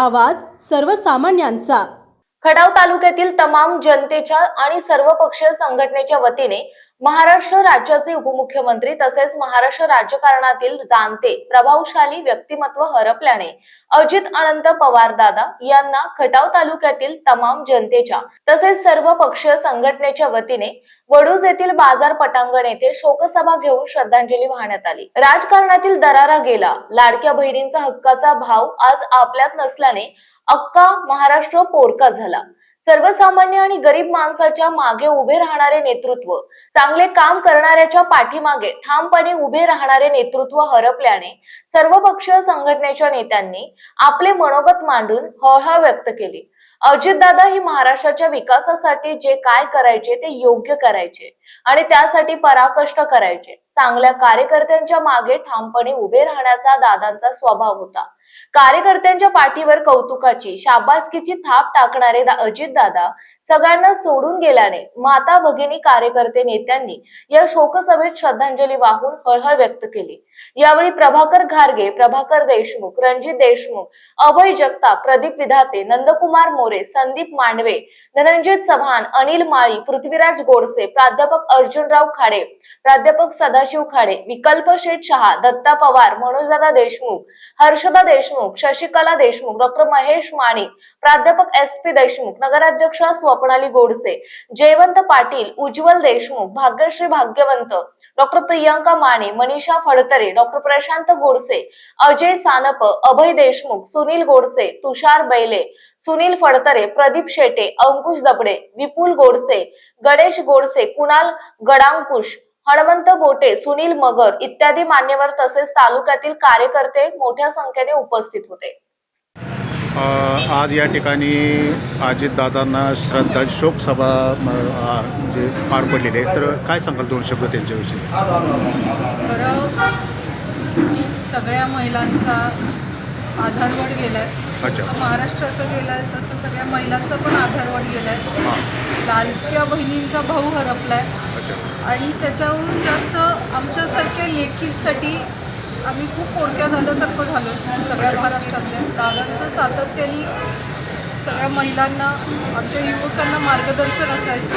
आवाज सर्वसामान्यांचा। खटाव तालुक्यातील तमाम जनतेच्या आणि सर्वपक्षीय संघटनेच्या वतीने महाराष्ट्र राज्याचे उपमुख्यमंत्री तसेच महाराष्ट्र राजकारणातील जाणते प्रभावशाली व्यक्तिमत्व हरपल्याने अजित अनंत पवार दादा यांना खटाव तालुक्यातील तमाम जनतेच्या तसेच सर्वपक्षीय संघटनेच्या वतीने वडूज येथील बाजार पटांगण येथे शोकसभा घेऊन श्रद्धांजली वाहण्यात आली। राजकारणातील दरारा गेला, लाडक्या बहिणींचा हक्काचा भाव आज आपल्यात नसल्याने अख्खा महाराष्ट्र पोरका झाला। सर्वसामान्य आणि गरीब माणसाच्या मागे उभे राहणारे नेतृत्व, चांगले काम करणाऱ्याच्या पाठीमागे ठामपणे उभे राहणारे नेतृत्व हरपल्याने सर्वपक्षीय संघटनेच्या नेत्यांनी आपले मनोगत मांडून हळहळ व्यक्त केली। अजितदादा ही महाराष्ट्राच्या विकासासाठी जे काय करायचे ते योग्य करायचे आणि त्यासाठी पराकष्ट करायचे। चांगल्या कार्यकर्त्यांच्या मागे ठामपणे उभे राहण्याचा दादांचा स्वभाव होता। कार्यकर्त्यांच्या पाठीवर कौतुकाची, शाबासकीची थाप टाकणारे अजितदादा सगळ्यांना सोडून गेल्याने माता भगिनी कार्यकर्ते नेत्यांनी या शोकसभेत श्रद्धांजली वाहून हळहळ व्यक्त केली। यावेळी प्रभाकर घारगे, प्रभाकर देशमुख, रणजित देशमुख, अभय जगताप, प्रदीप विधाते, नंदकुमार मोरे, संदीप मांडवे, धनंजय चव्हाण, अनिल माळी, पृथ्वीराज गोडसे, प्राध्यापक अर्जुनराव खाडे, प्राध्यापक सदाशिव खाडे, विकल्प शेठ शहा, दत्ता पवार, मनोजदादा देशमुख, हर्षदा देशमुख, शशिकला देशमुख, डॉक्टर महेश माणी, प्राध्यापक SP देशमुख, नगराध्यक्ष स्वप्नाली गोडसे, जयवंत पाटील, उज्ज्वल देशमुख, भाग्यश्री भाग्यवंत, डॉक्टर प्रियंका माने, मनीषा फडतरे, डॉक्टर प्रशांत गोडसे, अजय सानप, अभय देशमुख, सुनील गोडसे, तुषार बैले, सुनील फडतरे, प्रदीप शेटे, अंकुश दबडे, विपुल गोडसे, गणेश गोडसे, कुणाल गडांकुश, हनुमंत बोटे, सुनील मगर इत्यादी मान्यवर तसेच तालुक्यातील कार्यकर्ते मोठ्या संख्येने उपस्थित होते। आज या ठिकाणी अजितदादांना शोक सभा म्हणजे पार पडलेली आहे, तर काय सांगाल दोन शब्द त्यांच्याविषयी? सगळ्या महिलांचा आधारवड गेलाय। अच्छा, महाराष्ट्राचं गेलाय तसं सगळ्या महिलांचा पण आधारवड गेलाय। लाडक्या बहिणींचा भाऊ हरपलाय आणि त्याच्यावरून जास्त आमच्यासारख्या लेखीसाठी आम्ही खूप पोरक्या झाल्यासारखं झालो सगळ्या महाराष्ट्रातल्या। दादांचं सातत्याने सगळ्या महिलांना, आमच्या युवकांना मार्गदर्शन असायचं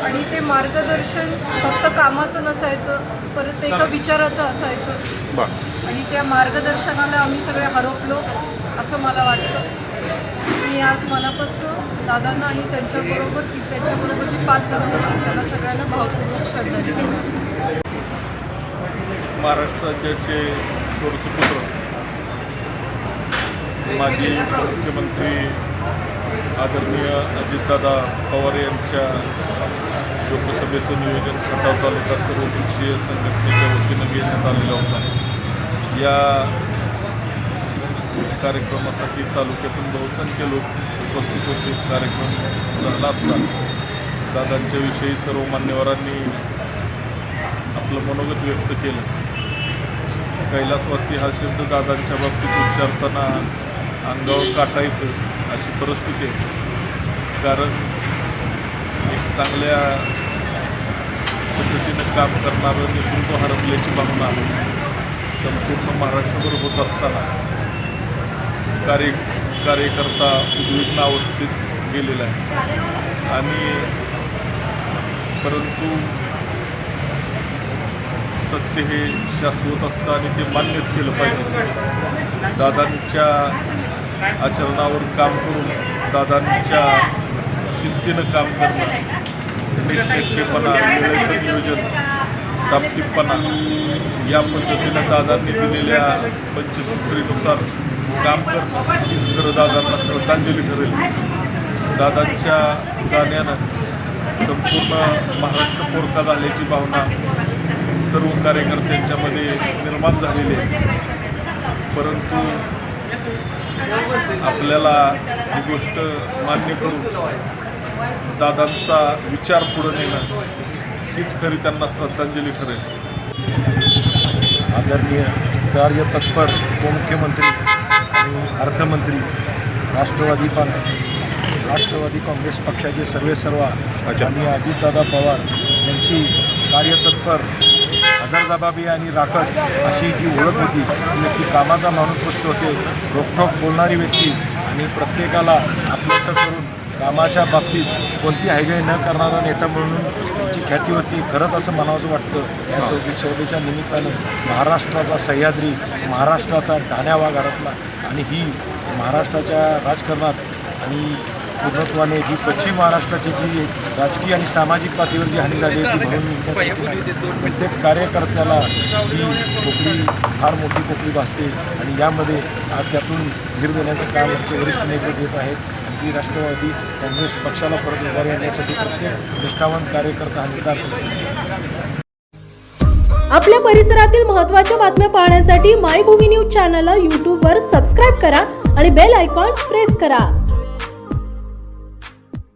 आणि ते मार्गदर्शन फक्त कामाचं नसायचं, परत एका विचाराचं असायचं आणि त्या मार्गदर्शनाला आम्ही सगळे हरपलो असं मला वाटतं। मी आज मनापासून दादांना आणि त्यांच्याबरोबर जी 5 जण होती त्यांना सगळ्यांना भावपूर्वक श्रद्धांजली। महाराष्ट्र राज्याचे सुपुत्र माजी मुख्यमंत्री आदरणीय अजितदादा पवार यांच्या शोकसभेचं नियोजन खटाव तालुका सर्वपक्षीय संघटनेच्या वतीनं घेण्यात आलेलं होतं। या कार्यक्रमासाठी तालुक्यातून बहुसंख्य लोक उपस्थित होते। कार्यक्रम झाला असता दादांच्या विषयी सर्व मान्यवरांनी आपलं मनोगत व्यक्त केलं। कैलासवासी हा शब्द दादांच्या बाबतीत उच्चारताना अंगावर काटा येतो अशी परिस्थिती आहे, कारण एक चांगल्या पद्धतीनं काम करणारं नेतृत्व हरपल्याची भावना संपूर्ण महाराष्ट्रभर होत असताना कार्यकर्ता उद्विग्न अवस्थेत गेलेला आहे आणि परंतु सत्य हे शाश्वत असतं आणि ते मान्यच केलं पाहिजे। दादांच्या आचरणावर काम करून, दादांच्या शिस्तीनं काम करणं, नेटकेपणा, वेळेचं नियोजन, टापटीपणा या पद्धतीनं दादांनी दिलेल्या पंचसूत्रीनुसार काम करणं हीच खरं दादांना श्रद्धांजली ठरेल। दादांच्या जाण्यानं संपूर्ण महाराष्ट्र पोरका झाल्याची भावना सर्व कार्यकर्त्यांच्यामध्ये निर्माण झालेली आहे, परंतु आपल्याला ही गोष्ट मान्य करून दादांचा विचार पुढे नेणं हीच खरी त्यांना श्रद्धांजली ठरेल। आदरणीय कार्यतत्पर उपमुख्यमंत्री आणि अर्थमंत्री राष्ट्रवादी काँग्रेस पक्षाचे सर्वेसर्वा आणि अजितदादा पवार यांची कार्यतत्पर हजरजबाबी आणि राखट अशी जी ओळख होती ती व्यक्ती कामाचा माणूस मस्त होते, रोखठोक बोलणारी व्यक्ती आणि प्रत्येकाला आपलंसं करून कामाच्या बाबतीत कोणती हायगाई न करणारा नेता म्हणून त्यांची ख्याती होती. खरंच असं म्हणावंसं वाटतं या शोभेच्या निमित्तानं महाराष्ट्राचा सह्याद्री, महाराष्ट्राचा ठाण्या वाघारातला आणि ही महाराष्ट्राच्या राजकारणात आणि पूर्णत्वाने जी पश्चिम महाराष्ट्राची जी राजकीय आणि सामाजिक पातळीवर जी हानी झाली आहे ती भरून प्रत्येक कार्यकर्त्याला ही पोकळी फार मोठी पोकळी भासते आणि यामध्ये आज त्यातून धीर देण्याचं काम आमचे वरिष्ठ नेते देत आहेत. आणि राष्ट्रवादी काँग्रेस पक्षाला परत उभारी आणण्यासाठी प्रत्येक निष्ठावंत कार्यकर्ता हा निर्धार करतो. आपल्या परिसरातील महत्त्वाच्या बातम्या पाहण्यासाठी मायभूमी न्यूज चॅनलला यूट्यूबवर सबस्क्राईब करा आणि बेल आयकॉन प्रेस करा.